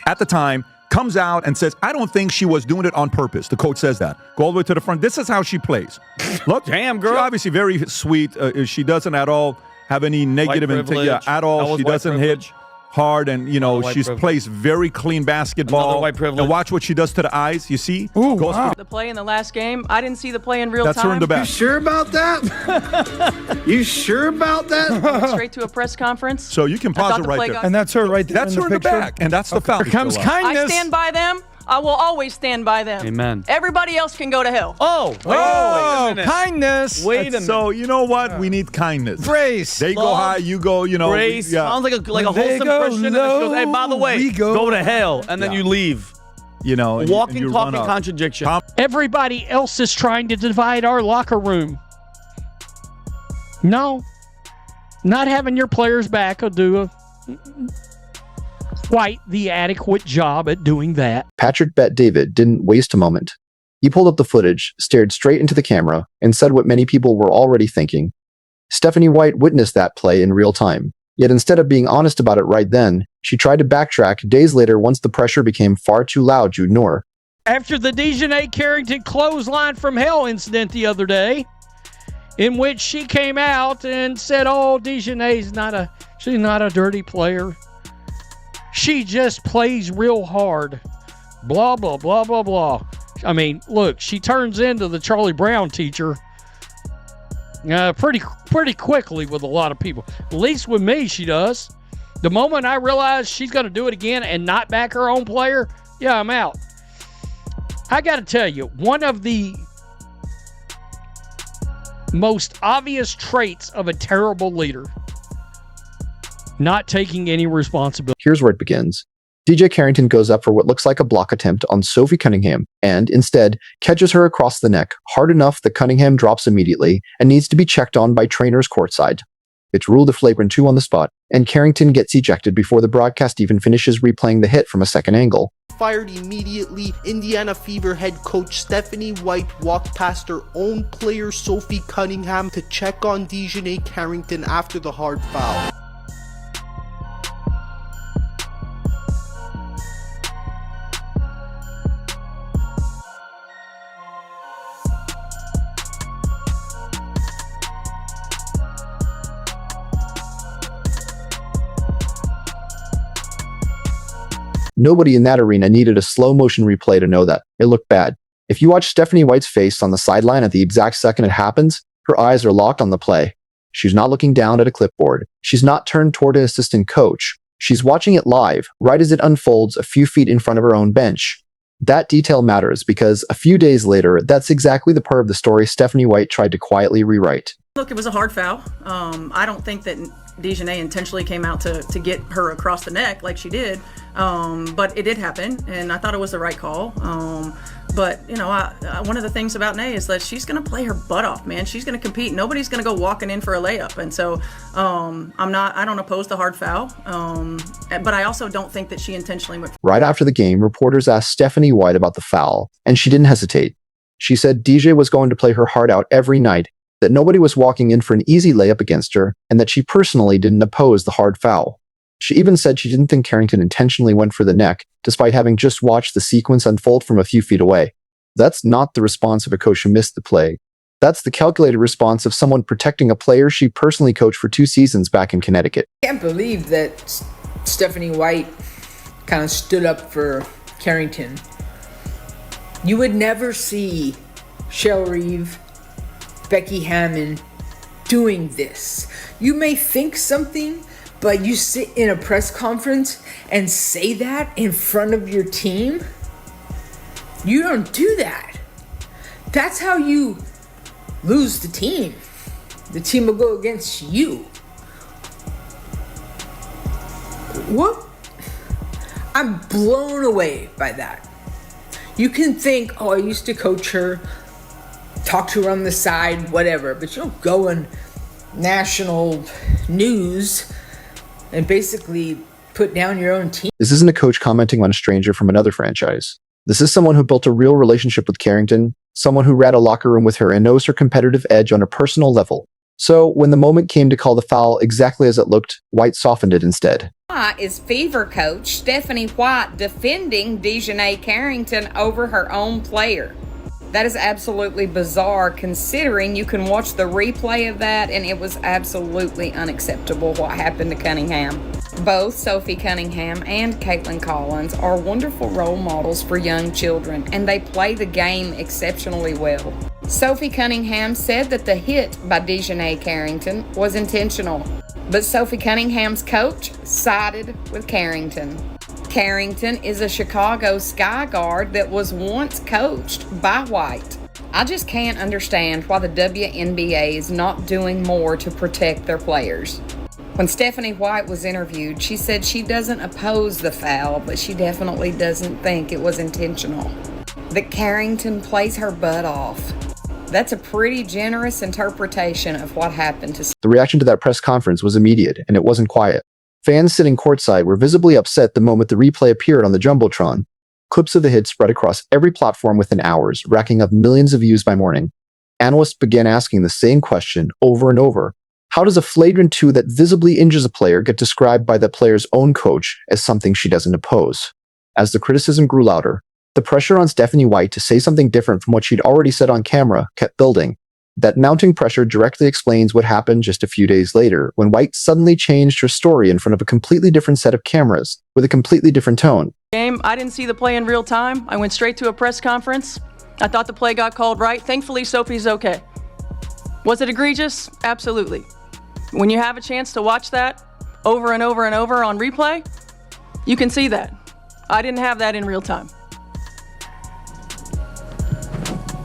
at the time, comes out and says, I don't think she was doing it on purpose. The coach says that. Go all the way to the front. This is how she plays. Look, damn, girl. She's obviously very sweet. She doesn't at all have any negative intent. Yeah, at all. She doesn't hit hard, and she plays very clean basketball. White privilege. And watch what she does to the eyes. You see? Ooh, wow. The play in the last game, I didn't see the play in real time. That's her in the back. You sure about that? You sure about that? Went straight to a press conference. So you can pause it right there. And that's her right there. That's her in the back, and that's the foul. Here comes kindness. I stand by them. I will always stand by them. Amen. Everybody else can go to hell. Oh, wait a minute. Kindness. Wait a minute. So you know what? We need kindness. Grace. They go high, you go. Grace. Yeah. Sounds like a wholesome Christian. And then she goes, hey, by the way, go to hell, and then you leave. Walking, talking contradiction. Everybody else is trying to divide our locker room. No. Not having your players back will do quite the adequate job at doing that. Patrick Bet David didn't waste a moment. He pulled up the footage, stared straight into the camera, and said what many people were already thinking. Stephanie White witnessed that play in real time. Yet instead of being honest about it right then, she tried to backtrack days later once the pressure became far too loud to ignore. After the DiJonai Carrington clothesline from hell incident the other day, in which she came out and said, oh, DiJonai's she's not a dirty player. She just plays real hard. Blah, blah, blah, blah, blah. I mean, look, she turns into the Charlie Brown teacher pretty quickly with a lot of people. At least with me, she does. The moment I realize she's going to do it again and not back her own player, yeah, I'm out. I got to tell you, one of the most obvious traits of a terrible leader, not taking any responsibility. Here's where it begins. DJ Carrington goes up for what looks like a block attempt on Sophie Cunningham and, instead, catches her across the neck hard enough that Cunningham drops immediately and needs to be checked on by trainers courtside. It's ruled a flagrant 2 on the spot, and Carrington gets ejected before the broadcast even finishes replaying the hit from a second angle. Fired immediately, Indiana Fever head coach Stephanie White walked past her own player Sophie Cunningham to check on DiJonai Carrington after the hard foul. Nobody in that arena needed a slow motion replay to know that. It looked bad. If you watch Stephanie White's face on the sideline at the exact second it happens, her eyes are locked on the play. She's not looking down at a clipboard. She's not turned toward an assistant coach. She's watching it live, right as it unfolds a few feet in front of her own bench. That detail matters because a few days later, that's exactly the part of the story Stephanie White tried to quietly rewrite. Look, it was a hard foul. I don't think that DiJonai intentionally came out to get her across the neck like she did, but it did happen, and I thought it was the right call. But one of the things about Nay is that she's going to play her butt off, man. She's going to compete. Nobody's going to go walking in for a layup, and so I don't oppose the hard foul, but I also don't think that she intentionally went. Right after the game, reporters asked Stephanie White about the foul, and she didn't hesitate. She said DJ was going to play her heart out every night, that nobody was walking in for an easy layup against her, and that she personally didn't oppose the hard foul. She even said she didn't think Carrington intentionally went for the neck, despite having just watched the sequence unfold from a few feet away. That's not the response of a coach who missed the play. That's the calculated response of someone protecting a player she personally coached for 2 seasons back in Connecticut. I can't believe that Stephanie White kind of stood up for Carrington. You would never see Shell Reeve, Becky Hammond doing this. You may think something, but you sit in a press conference and say that in front of your team? You don't do that. That's how you lose the team. The team will go against you. What? I'm blown away by that. You can think, oh, I used to coach her, talk to her on the side, whatever, but you don't go on national news and basically put down your own team. This isn't a coach commenting on a stranger from another franchise. This is someone who built a real relationship with Carrington, someone who ran a locker room with her and knows her competitive edge on a personal level. So, when the moment came to call the foul exactly as it looked, White softened it instead. Is Fever coach Stephanie White defending DiJonai Carrington over her own player. That is absolutely bizarre considering you can watch the replay of that and it was absolutely unacceptable what happened to Cunningham. Both Sophie Cunningham and Caitlin Collins are wonderful role models for young children and they play the game exceptionally well. Sophie Cunningham said that the hit by DiJonai Carrington was intentional, but Sophie Cunningham's coach sided with Carrington. Carrington is a Chicago Sky Guard that was once coached by White. I just can't understand why the WNBA is not doing more to protect their players. When Stephanie White was interviewed, she said she doesn't oppose the foul, but she definitely doesn't think it was intentional. That Carrington plays her butt off. That's a pretty generous interpretation of what happened to. The reaction to that press conference was immediate, and it wasn't quiet. Fans sitting courtside were visibly upset the moment the replay appeared on the Jumbotron. Clips of the hit spread across every platform within hours, racking up millions of views by morning. Analysts began asking the same question over and over. How does a flagrant 2 that visibly injures a player get described by the player's own coach as something she doesn't oppose? As the criticism grew louder, the pressure on Stephanie White to say something different from what she'd already said on camera kept building. That mounting pressure directly explains what happened just a few days later, when White suddenly changed her story in front of a completely different set of cameras, with a completely different tone. I didn't see the play in real time. I went straight to a press conference. I thought the play got called right. Thankfully, Sophie's okay. Was it egregious? Absolutely. When you have a chance to watch that over and over and over on replay, you can see that. I didn't have that in real time.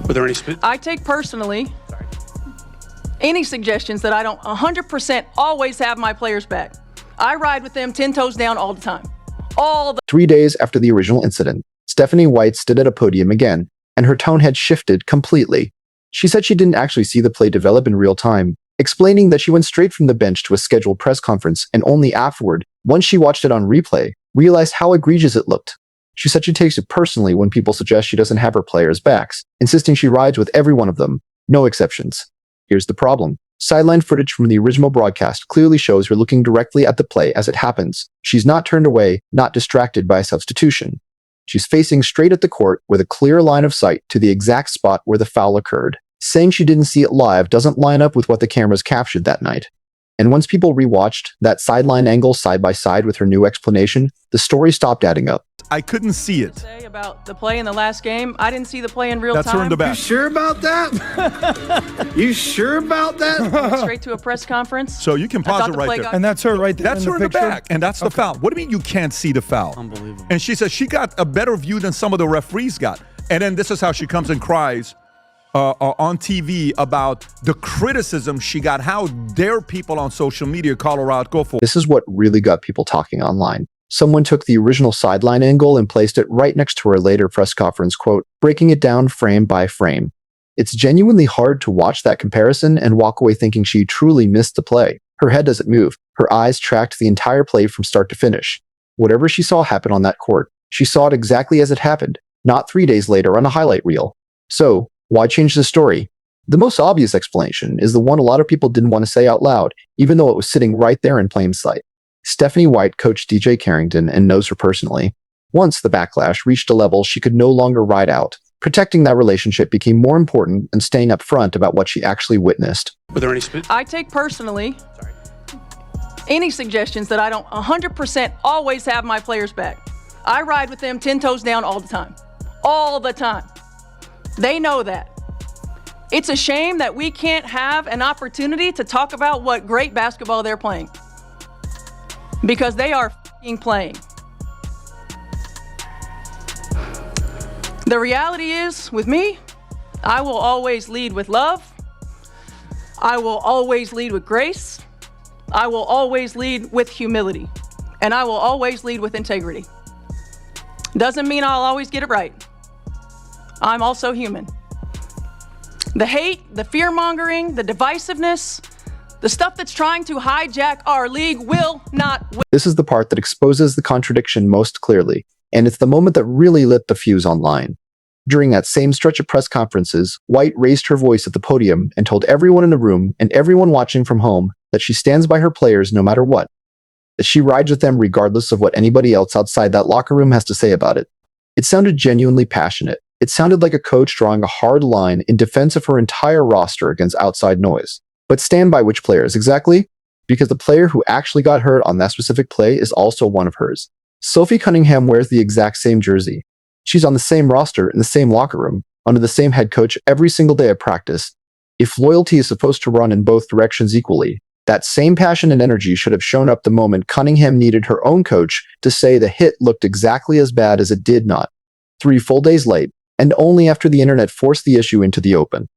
Were there any I take personally any suggestions that I don't 100% always have my players back. I ride with them 10 toes down all the time. 3 days after the original incident, Stephanie White stood at a podium again, and her tone had shifted completely. She said she didn't actually see the play develop in real time, explaining that she went straight from the bench to a scheduled press conference and only afterward, once she watched it on replay, realized how egregious it looked. She said she takes it personally when people suggest she doesn't have her players' backs, insisting she rides with every one of them, no exceptions. Here's the problem. Sideline footage from the original broadcast clearly shows her looking directly at the play as it happens. She's not turned away, not distracted by a substitution. She's facing straight at the court with a clear line of sight to the exact spot where the foul occurred. Saying she didn't see it live doesn't line up with what the cameras captured that night. And once people rewatched that sideline angle side by side with her new explanation, the story stopped adding up. I couldn't see it. Say about the play in the last game, I didn't see the play in real time. That's her in the back. You sure about that? You sure about that? Went straight to a press conference. So you can pause it right there. And that's her right there. That's her in the back, and that's the foul. What do you mean you can't see the foul? Unbelievable. And she says she got a better view than some of the referees got. And then this is how she comes and cries on TV about the criticism she got. How dare people on social media call her out, go for it. This is what really got people talking online. Someone took the original sideline angle and placed it right next to her later press conference quote, breaking it down frame by frame. It's genuinely hard to watch that comparison and walk away thinking she truly missed the play. Her head doesn't move. Her eyes tracked the entire play from start to finish. Whatever she saw happen on that court, she saw it exactly as it happened, not 3 days later on a highlight reel. So, why change the story? The most obvious explanation is the one a lot of people didn't want to say out loud, even though it was sitting right there in plain sight. Stephanie White coached DiJonai Carrington and knows her personally. Once the Backlash reached a level she could no longer ride out, protecting that relationship became more important than staying up front about what she actually witnessed. Were there any I take personally any suggestions that I don't 100% always have my players back. I ride with them 10 toes down all the time. All the time. They know that. It's a shame that we can't have an opportunity to talk about what great basketball they're playing. Because they are f***ing playing. The reality is, with me, I will always lead with love. I will always lead with grace. I will always lead with humility. And I will always lead with integrity. Doesn't mean I'll always get it right. I'm also human. The hate, the fear-mongering, the divisiveness, the stuff that's trying to hijack our league will not win. This is the part that exposes the contradiction most clearly, and it's the moment that really lit the fuse online. During that same stretch of press conferences, White raised her voice at the podium and told everyone in the room and everyone watching from home that she stands by her players no matter what, that she rides with them regardless of what anybody else outside that locker room has to say about it. It sounded genuinely passionate. It sounded like a coach drawing a hard line in defense of her entire roster against outside noise. But stand by which players exactly? Because the player who actually got hurt on that specific play is also one of hers. Sophie Cunningham wears the exact same jersey. She's on the same roster in the same locker room, under the same head coach every single day of practice. If loyalty is supposed to run in both directions equally, that same passion and energy should have shown up the moment Cunningham needed her own coach to say the hit looked exactly as bad as it did not. 3 full days late, and only after the internet forced the issue into the open.